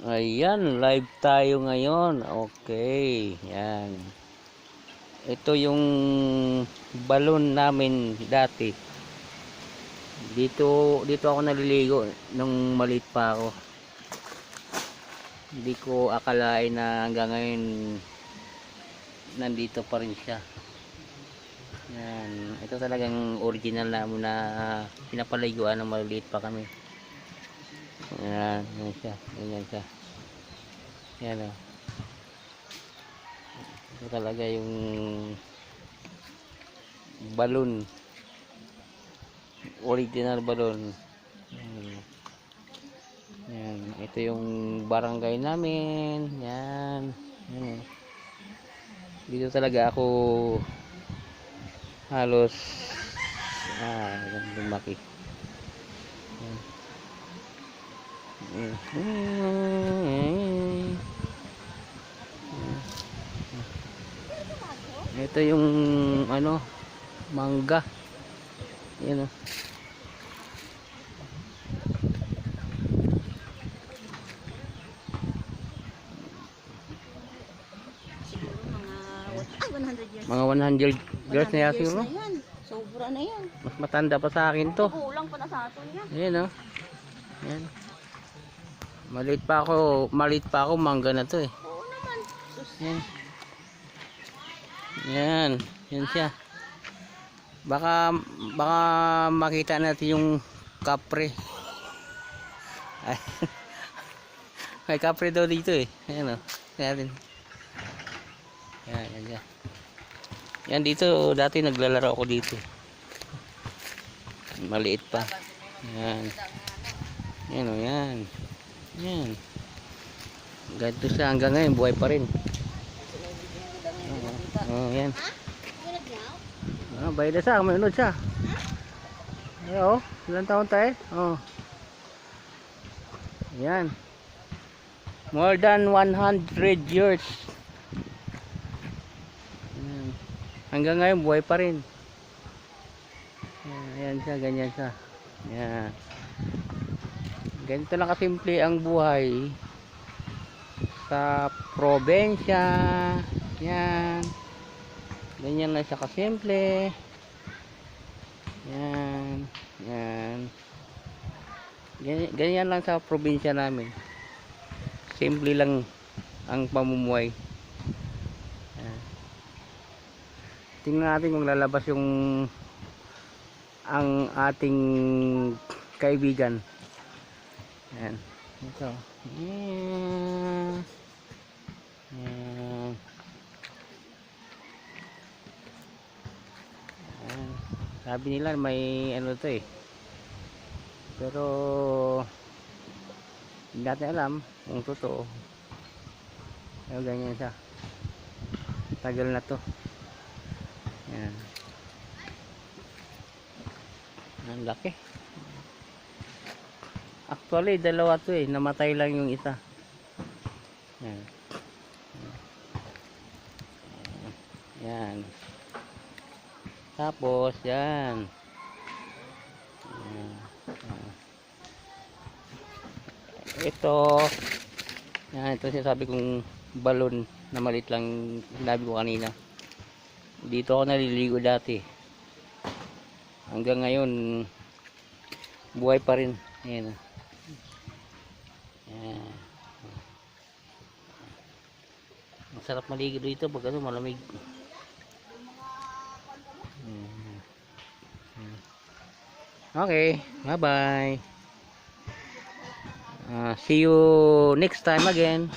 Ayan, live tayo ngayon. Okay, yan. Ito yung balon namin dati. Dito ako naliligo nung maliit pa ako. Hindi ko akalain na hanggang ngayon nandito pa rin siya. Yan, ito talagang original namin na pinapaliguan ng maliit pa kami. Yan, yan siya. Ganyan siya. Yan o. Ito talaga yung balon. Original balon. Yan. Ito yung barangay namin. Yan. Yan. Dito talaga ako halos lumaki. Yan. Ito yung mangga. Yan o. Mga 100 years na yan siguro. Sobra na yan. Mas matanda pa sa akin to. Kulang pa na sa atin yan. Ayan o. Yan. Maliit pa ako mangga na to eh. Oo naman. Yan. Yan. Yan siya. Baka makita natin yung kapre. Ay. May kapre daw dito eh. Ayan o. Ayan. Yan, yan, yan. Yan dito, dati naglalaro ako dito. Maliit pa. Yan. Yan o, yan. Yan. Ganito siya hanggang ngayon, buhay pa rin. Oh, yan. Bayad na siya, may unod siya. Ayo, ilang taon tayo? Oh. Yan. More than 100 years. Hanggang ngayon buhay pa rin. Ayan siya, ganyan siya. Ayan. Ganito lang kasimple ang buhay sa probensya. Yan. Ganyan lang siya kasimple. Yan. Yan. Ganyan lang sa probinsya namin. Simple lang ang pamumuhay. Tingnan natin kung lalabas yung ang ating kaibigan. Ayan. Ito. Ayan. Ayan. Ayan. Sabi nila may ano to eh. Pero hindi natin alam kung totoo. Pero ganyan siya. Tagal na to. Yan. Ang laki. Actually, dalawa to eh. Namatay lang yung isa. Yan. Yan. Tapos, yan. Ito. Yan, ito sinasabi kong balon na maliit lang sinabi ko kanina. Dito ako naliligo dati. Hanggang ngayon buhay pa rin. Ayan. Ayan. Ang sarap maligo dito pag malamig. Okay, bye bye. See you next time again.